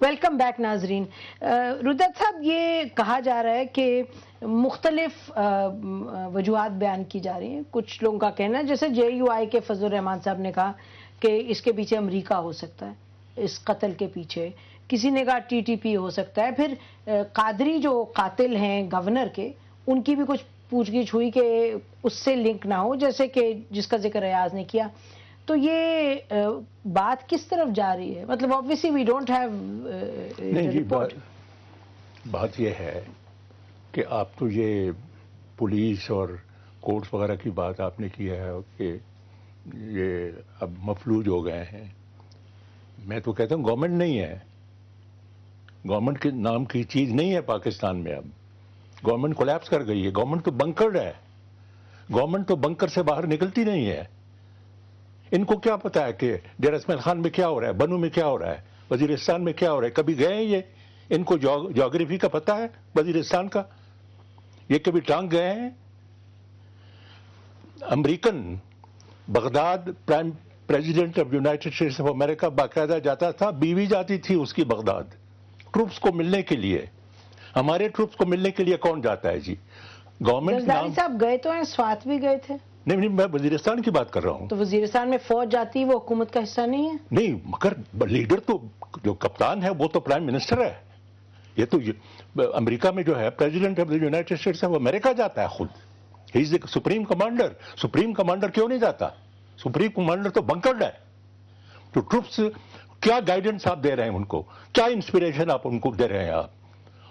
Welcome back ناظرین. ردت صاحب، یہ کہا جا رہا ہے کہ مختلف وجوہات بیان کی جا رہی ہیں. کچھ لوگوں کا کہنا ہے، جیسے جے یو آئی کے فضل الرحمان صاحب نے کہا کہ اس کے پیچھے امریکہ ہو سکتا ہے، اس قتل کے پیچھے. کسی نے کہا ٹی ٹی پی ہو سکتا ہے. پھر قادری جو قاتل ہیں گورنر کے، ان کی بھی کچھ پوچھ گچھ ہوئی کہ اس سے لنک نہ ہو، جیسے کہ جس کا ذکر ریاض نے کیا. تو یہ بات کس طرف جا رہی ہے؟ مطلب obviously we don't have نہیں جی، report. بات یہ ہے کہ آپ تو یہ پولیس اور کورٹس وغیرہ کی بات آپ نے کی ہے کہ یہ اب مفلوج ہو گئے ہیں. میں تو کہتا ہوں گورنمنٹ نہیں ہے، گورنمنٹ کے نام کی چیز نہیں ہے پاکستان میں. اب گورنمنٹ کولیپس کر گئی ہے. گورنمنٹ تو بنکرڈ ہے. گورنمنٹ تو بنکر سے باہر نکلتی نہیں ہے. ان کو کیا پتا ہے کہ ڈیرہ اسماعیل خان میں کیا ہو رہا ہے، بنو میں کیا ہو رہا ہے، وزیرستان میں کیا ہو رہا ہے؟ کبھی گئے ہیں یہ؟ ان کو جیوگرافی کا پتا ہے وزیرستان کا؟ یہ کبھی ٹانگ گئے ہیں؟ American Baghdad prime president of United States of America باقاعدہ جاتا تھا، بیوی جاتی تھی اس کی بغداد ٹروپس کو ملنے کے لیے. ہمارے ٹروپس کو ملنے کے لیے کون جاتا ہے جی؟ گورنمنٹ. زرداری صاحب گئے تو ہیں، سوات بھی گئے تھے. نہیں، میں وزیرستان کی بات کر رہا ہوں. تو وزیرستان میں فوج جاتی، وہ حکومت کا حصہ نہیں ہے؟ نہیں، مگر لیڈر تو جو کپتان ہے وہ تو پرائم منسٹر ہے. یہ تو امریکہ میں جو ہے president of the United States of America جاتا ہے خود. ہی از دا سپریم کمانڈر. سپریم کمانڈر کیوں نہیں جاتا؟ سپریم کمانڈر تو بنکرڈ ہے. تو ٹروپس کیا گائیڈنس آپ دے رہے ہیں ان کو؟ کیا انسپریشن آپ ان کو دے رہے ہیں آپ؟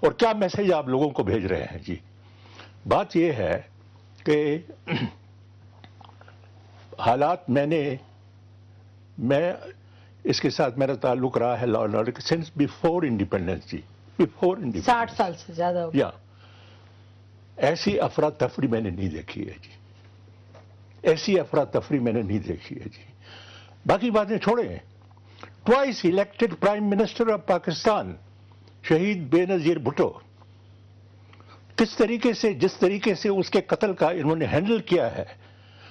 اور کیا میسج آپ لوگوں کو بھیج رہے ہیں جی؟ بات یہ ہے کہ حالات میں اس کے ساتھ میرا تعلق رہا ہے law and order since before independence جی. بیفور انڈیپینڈنس 60 سال سے زیادہ ہو گیا. یا ایسی افراتفری میں نے نہیں دیکھی ہے جی. ایسی افراتفری میں نے نہیں دیکھی ہے جی. باقی باتیں چھوڑیں. Twice elected prime minister of Pakistan شہید بے نظیر بھٹو، کس طریقے سے جس طریقے سے اس کے قتل کا انہوں نے ہینڈل کیا ہے،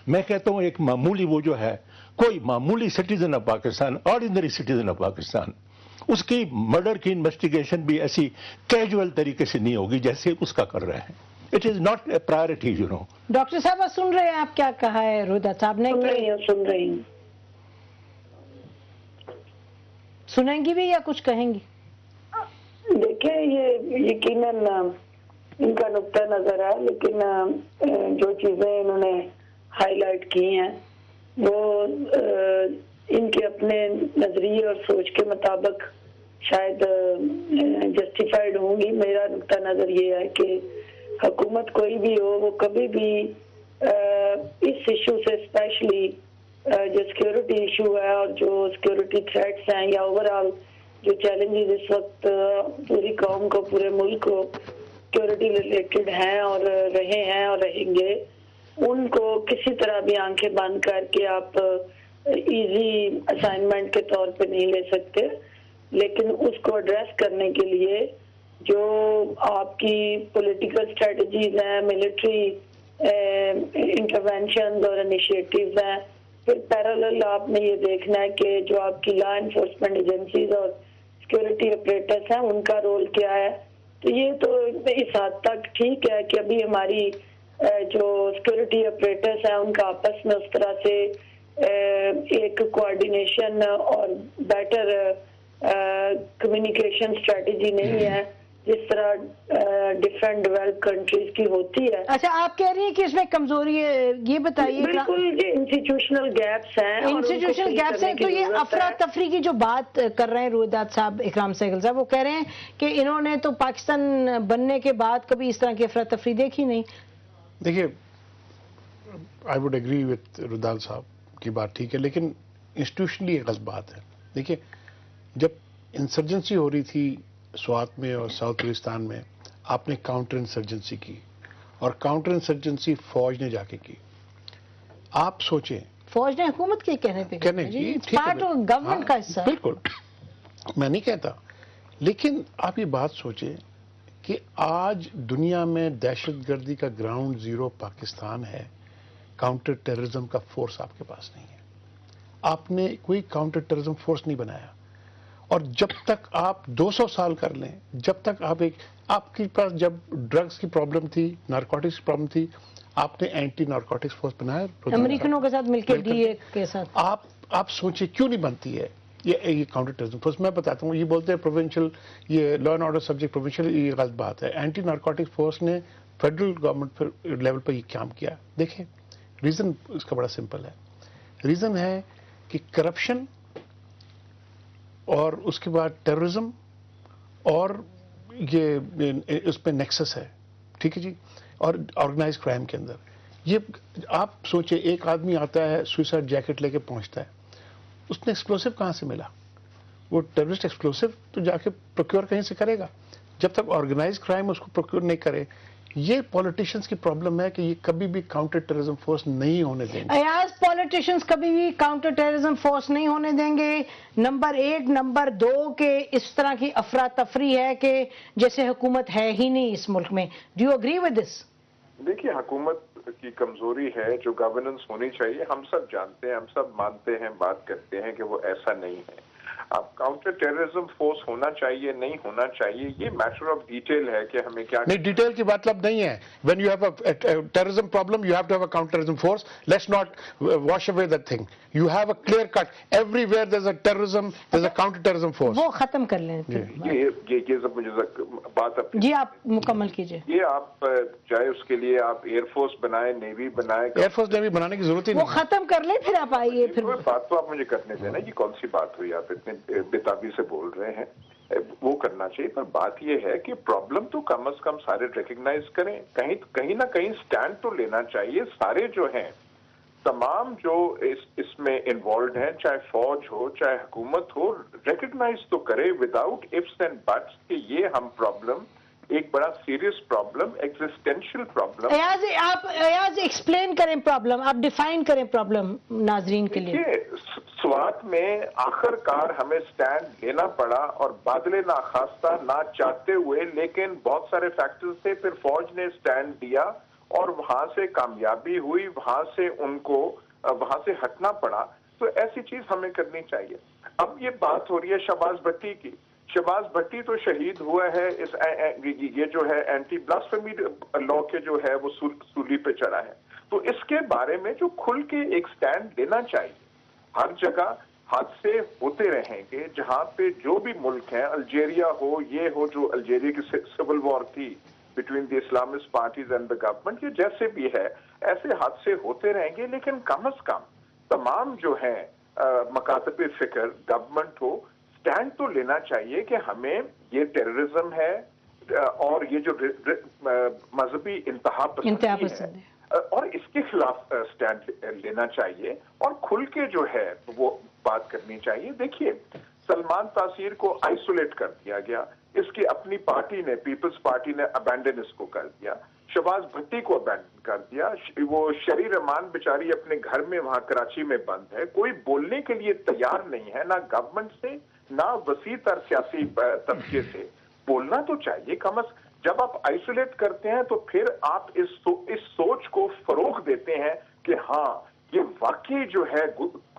میں کہتا ہوں ایک معمولی وہ جو ہے کوئی معمولی citizen of Pakistan, ordinary citizen of Pakistan, اس کی مرڈر کی انویسٹیگیشن بھی ایسی کیجول طریقے سے نہیں ہوگی جیسے اس کا کر رہے ہیں. It is not a priority you know. Doctor صاحب آپ سن رہے ہیں آپ کیا کہا ہے ردت صاحب نے؟ سن رہی ہوں. سنیں گی بھی یا کچھ کہیں گی؟ دیکھیں، یہ یقیناً ان کا نقطہ نظر ہے، لیکن جو چیزیں انہوں نے ہائی لائٹ کی ہیں وہ ان کے اپنے نظریے اور سوچ کے مطابق شاید جسٹیفائڈ ہوں گی. میرا نقطہ نظر یہ ہے کہ حکومت کوئی بھی ہو، وہ کبھی بھی اس ایشو سے اسپیشلی جو سیکیورٹی ایشو ہے اور جو سیکیورٹی تھریٹس ہیں یا اوور آل جو چیلنجز اس وقت پوری قوم کو، پورے ملک کو سیکیورٹی ریلیٹڈ ہیں اور رہے ہیں اور رہیں گے، ان کو کسی طرح بھی آنکھیں بند کر کے آپ ایزی اسائنمنٹ کے طور پہ نہیں لے سکتے. لیکن اس کو ایڈریس کرنے کے لیے جو آپ کی پولیٹیکل اسٹریٹجیز ہیں، ملٹری انٹرونشنز اور انیشیٹیوز ہیں، پھر پیرالل آپ نے یہ دیکھنا ہے کہ جو آپ کی لا انفورسمنٹ ایجنسیز اور سیکیورٹی آپریٹرس ہیں ان کا رول کیا ہے. تو یہ تو اس حد تک ٹھیک ہے کہ ابھی ہماری جو سیکیورٹی آپریٹرس ہیں ان کا آپس میں اس طرح سے ایک کوآرڈینیشن اور بیٹر کمیونیکیشن اسٹریٹجی نہیں ہے جس طرح ڈفرینٹ ڈیولپ کنٹریز کی ہوتی ہے. اچھا، آپ کہہ رہی ہیں کہ اس میں کمزوری ہے، یہ بتائیے. بالکل جی، انسٹیٹیوشنل گیپس ہیں. انسٹیٹیوشنل گیپس ہیں. تو یہ افراتفری کی جو بات کر رہے ہیں رویداد صاحب، اکرام سہگل صاحب، وہ کہہ رہے ہیں کہ انہوں نے تو پاکستان بننے کے بعد کبھی اس طرح کی افراتفری دیکھی نہیں. دیکھیے، آئی وڈ ایگری وتھ ردال صاحب کی بات ٹھیک ہے، لیکن انسٹیٹیوشنلی غلط بات ہے. دیکھیے، جب انسرجنسی ہو رہی تھی سوات میں اور ساؤتھ وزیرستان میں، آپ نے کاؤنٹر انسرجنسی کی، اور کاؤنٹر انسرجنسی فوج نے جا کے کی. آپ سوچیں، فوج نے حکومت کے کہنے پہ پارٹ آف گورنمنٹ کا حصہ. بالکل، میں نہیں کہتا، لیکن آپ یہ بات سوچیں کہ آج دنیا میں دہشت گردی کا گراؤنڈ زیرو پاکستان ہے. کاؤنٹر ٹیررزم کا فورس آپ کے پاس نہیں ہے. آپ نے کوئی کاؤنٹر ٹیررزم فورس نہیں بنایا. اور جب تک آپ 200 سال کر لیں، جب تک آپ کے پاس جب ڈرگز کی پرابلم تھی، نارکوٹکس کی پرابلم تھی، آپ نے اینٹی نارکوٹکس فورس بنایا امریکنوں کے ساتھ مل کے ڈی اے کے ساتھ. آپ سوچیں کیوں نہیں بنتی ہے یہ کاؤنٹر ٹیررزم فورس؟ میں بتاتا ہوں، یہ بولتے ہیں پروونشل، یہ لا اینڈ آرڈر سبجیکٹ پروونشل، یہ غلط بات ہے. اینٹی نارکوٹکس فورس نے فیڈرل گورنمنٹ لیول پر یہ کام کیا. دیکھیں ریزن اس کا بڑا سمپل ہے. ریزن ہے کہ کرپشن اور اس کے بعد ٹیررزم اور یہ اس پہ نیکسس ہے، ٹھیک ہے جی، اور آرگنائز کرائم کے اندر. یہ آپ سوچیں، ایک آدمی آتا ہے سوئسائڈ جیکٹ لے کے پہنچتا ہے، اس نے ایکسپلوسو کہاں سے ملا؟ وہ ٹیررسٹ ایکسپلوسو تو جا کے پروکیور کہیں سے کرے گا. جب تک آرگنائز کرائم اس کو پروکیور نہیں کرے، یہ پولیٹیشینز کی پرابلم ہے کہ یہ کبھی بھی کاؤنٹر ٹیررزم فورس نہیں ہونے دیں گے. ایاز پولیٹیشینز کبھی بھی کاؤنٹر ٹیررزم فورس نہیں ہونے دیں گے. نمبر 1، نمبر 2 کہ اس طرح کی افراتفری ہے کہ جیسے حکومت ہے ہی نہیں اس ملک میں. Do you agree with this? دیکھیے، حکومت کی کمزوری ہے، جو گورننس ہونی چاہیے، ہم سب جانتے ہیں، ہم سب مانتے ہیں، بات کرتے ہیں کہ وہ ایسا نہیں ہے. اب کاؤنٹر ٹیررزم فورس ہونا چاہیے نہیں ہونا چاہیے، یہ میٹر آف ڈیٹیل ہے کہ ہمیں کیا نہیں. ڈیٹیل کی مطلب نہیں ہے. When you have a terrorism problem you have to have a counter terrorism force. Let's not wash away that thing. You have a clear cut everywhere there is a terrorism, there is a counter terrorism force. وہ ختم کر لیں. یہ سب مجھے بات جی آپ مکمل کیجئے. یہ آپ چاہے اس کے لیے آپ ایئر فورس بنائیں، نیوی بنائیں، ایئر فورس نیوی بنانے کی ضرورت ہی نہیں. وہ ختم کر لیں پھر آپ آئیے. پھر بات تو آپ مجھے کرنے دیں نا. یہ کون سی بات ہوئی؟ آپ اتنے بےتابی سے بول رہے ہیں. وہ کرنا چاہیے، پر بات یہ ہے کہ پرابلم تو کم از کم سارے ریکگنائز کریں. کہیں نہ کہیں سٹینڈ تو لینا چاہیے. سارے جو ہیں، تمام جو اس میں انوالوڈ ہیں، چاہے فوج ہو چاہے حکومت ہو، ریکگنائز تو کرے وداؤٹ ifs اینڈ بٹس کہ یہ ہم پرابلم ایک بڑا serious problem, existential problem. Ayaz explain کریں پرابلم، آپ ڈیفائن کریں پرابلم ناظرین کے لیے. سوات میں آخر کار ہمیں سٹینڈ لینا پڑا، اور بادلے ناخواستہ نہ چاہتے ہوئے، لیکن بہت سارے فیکٹرز تھے. پھر فوج نے سٹینڈ دیا اور وہاں سے کامیابی ہوئی، وہاں سے ان کو وہاں سے ہٹنا پڑا. تو ایسی چیز ہمیں کرنی چاہیے. اب یہ بات ہو رہی ہے شہباز بھٹی کی. شہباز بھٹی تو شہید ہوا ہے. یہ جو ہے اینٹی بلاسفیمی لا کے جو ہے وہ سولی پہ چڑھا ہے. تو اس کے بارے میں جو کھل کے ایک سٹینڈ لینا چاہیے. ہر جگہ حادثے ہوتے رہیں گے، جہاں پہ جو بھی ملک ہیں، الجیریا ہو، یہ ہو جو الجیریا کی سول وار تھی between the Islamist parties and the government, یہ جیسے بھی ہے ایسے حادثے ہوتے رہیں گے. لیکن کم از کم تمام جو ہیں مکاتب فکر، گورنمنٹ ہو، سٹینڈ تو لینا چاہیے کہ ہمیں یہ ٹیررزم ہے اور یہ جو مذہبی انتہا پسندی ہے، اور اس کے خلاف سٹینڈ لینا چاہیے اور کھل کے جو ہے وہ بات کرنی چاہیے. دیکھیے، سلمان تاثیر کو آئسولیٹ کر دیا گیا. اس کی اپنی پارٹی نے، پیپلز پارٹی نے ابینڈن اس کو کر دیا. شہباز بھٹی کو ابینڈن کر دیا. وہ شری رحمان بیچاری اپنے گھر میں وہاں کراچی میں بند ہے. کوئی بولنے کے لیے تیار نہیں ہے، نہ گورنمنٹ سے نہ وسیع تر سیاسی طبقے سے. بولنا تو چاہیے کم از. جب آپ آئسولیٹ کرتے ہیں تو پھر آپ اس سوچ کو فروغ دیتے ہیں کہ ہاں یہ واقعی جو ہے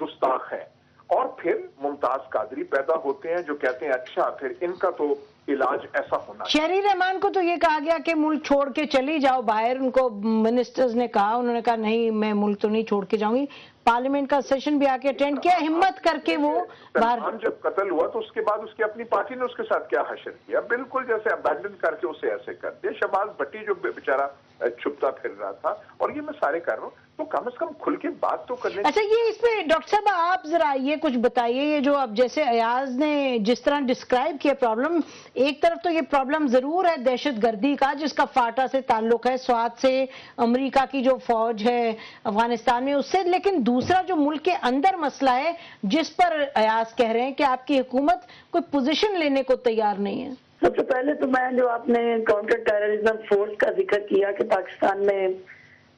گستاخ ہے. اور پھر ممتاز قادری پیدا ہوتے ہیں جو کہتے ہیں اچھا پھر ان کا تو علاج ایسا ہونا. شہری رحمان کو تو یہ کہا گیا کہ ملک چھوڑ کے چلی جاؤ باہر. ان کو منسٹرز نے کہا، انہوں نے کہا نہیں میں ملک تو نہیں چھوڑ کے جاؤں گی. پارلیمنٹ کا سیشن بھی آ کے اٹینڈ کیا، ہمت کر کے وہ باہر. جب قتل ہوا تو اس کے بعد اس کی اپنی پارٹی نے اس کے ساتھ کیا حشر کیا، بالکل جیسے ابینڈن کر کے اسے ایسے کر دیا. شہباز بھٹی جو بیچارہ چھپتا پھر رہا تھا، اور یہ میں سارے کر رہا ہوں، تو کم از کم کھل کے بات تو کرنے. اچھا، یہ اس پہ ڈاکٹر صاحب آپ ذرا یہ کچھ بتائیے. یہ جو اب جیسے ایاز نے جس طرح ڈسکرائب کیا پرابلم، ایک طرف تو یہ پرابلم ضرور ہے دہشت گردی کا جس کا فاٹا سے تعلق ہے، سوات سے امریکہ کی جو فوج ہے افغانستان میں اس سے، لیکن دوسرا جو ملک کے اندر مسئلہ ہے جس پر ایاز کہہ رہے ہیں کہ آپ کی حکومت کوئی پوزیشن لینے کو تیار نہیں ہے. سب سے پہلے تو میں جو آپ نے کاؤنٹر ٹیررزم فورس کا ذکر کیا کہ پاکستان میں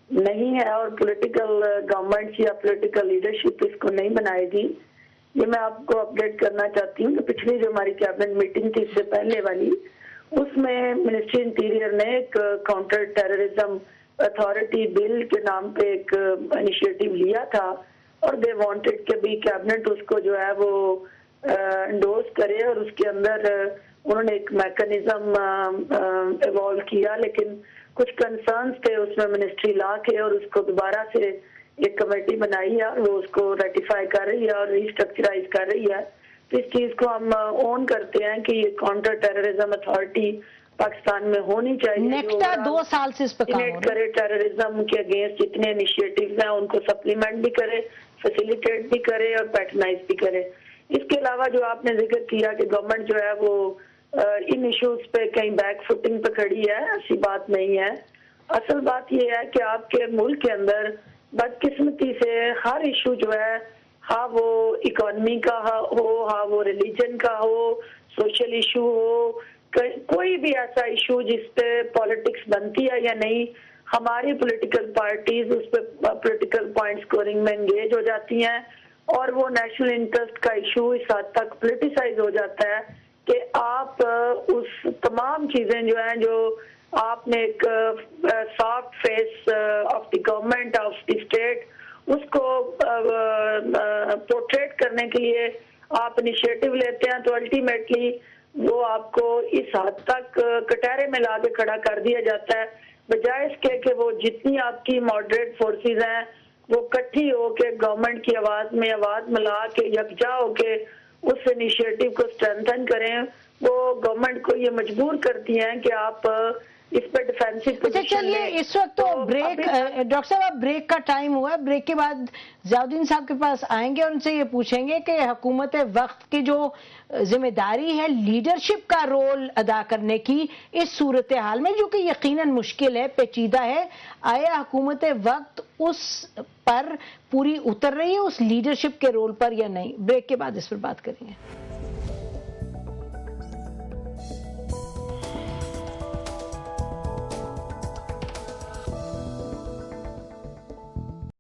نہیں ہے اور پولیٹیکل گورنمنٹ یا پولیٹیکل لیڈرشپ اس کو نہیں بنائے گی، یہ میں آپ کو اپڈیٹ کرنا چاہتی ہوں کہ پچھلی جو ہماری کیبنٹ میٹنگ تھی اس سے پہلے والی، اس میں منسٹری انٹیریئر نے ایک کاؤنٹر ٹیررزم اتھارٹی بل کے نام پہ ایک انیشیٹو لیا تھا، اور دے وانٹڈ کہ بھی کیبنٹ اس کو جو ہے وہ انڈورس کرے اور اس کے اندر انہوں نے ایک میکنزم ایوالو کیا، لیکن کچھ کنسرنز تھے اس میں منسٹری لا کے، اور اس کو دوبارہ سے ایک کمیٹی بنائی ہے اور وہ اس کو ریٹیفائی کر رہی ہے اور ریسٹرکچرائز کر رہی ہے. تو اس چیز کو ہم اون کرتے ہیں کہ یہ کاؤنٹر ٹیررزم اتھارٹی پاکستان میں ہونی چاہیے، نیکٹا 2 سال سے اس پر کام ہو رہا ہے، کرے ٹیررزم کے اگینسٹ جتنے انیشیٹیوز ہیں ان کو سپلیمنٹ بھی کرے، فیسیلیٹیٹ بھی کرے اور پیٹرنائز بھی کرے. اس کے علاوہ جو آپ نے ذکر کیا کہ گورنمنٹ جو ہے وہ ان ایشوز پہ کہیں بیک فٹنگ پہ کھڑی ہے، ایسی بات نہیں ہے. اصل بات یہ ہے کہ آپ کے ملک کے اندر بدقسمتی سے ہر ایشو جو ہے، ہاں وہ اکانومی کا ہو، ہاں وہ ریلیجن کا ہو، سوشل ایشو ہو، کوئی بھی ایسا ایشو جس پہ پالیٹکس بنتی ہے یا نہیں، ہماری پولیٹیکل پارٹیز اس پہ پولیٹیکل پوائنٹ سکورنگ میں انگیج ہو جاتی ہیں، اور وہ نیشنل انٹرسٹ کا ایشو اس حد تک پولیٹیسائز ہو جاتا ہے کہ آپ اس تمام چیزیں جو ہیں، جو آپ نے ایک soft face of the government of the state اس کو پورٹریٹ کرنے کے لیے آپ انیشیٹو لیتے ہیں، تو الٹیمیٹلی وہ آپ کو اس حد تک کٹہرے میں لا کے کھڑا کر دیا جاتا ہے، بجائے اس کے کہ وہ جتنی آپ کی ماڈریٹ فورسز ہیں وہ کٹھی ہو کے گورنمنٹ کی آواز میں آواز ملا کے یکجا ہو کے اس انیشیٹو کو اسٹرینتھن کریں. وہ گورنمنٹ کو یہ مجبور کرتی ہیں کہ آپ اس پہ ڈیفینسو پوزیشن چلیے اس وقت تو بریک، ڈاکٹر صاحب اب بریک کا ٹائم ہوا ہے، بریک کے بعد ضیاء الدین صاحب کے پاس آئیں گے اور ان سے یہ پوچھیں گے کہ حکومت وقت کی جو ذمہ داری ہے لیڈرشپ کا رول ادا کرنے کی اس صورتحال میں، جو کہ یقیناً مشکل ہے، پیچیدہ ہے، آیا حکومت وقت اس پر پوری اتر رہی ہے، اس لیڈرشپ کے رول پر یا نہیں؟ بریک کے بعد اس پر بات کریں گے.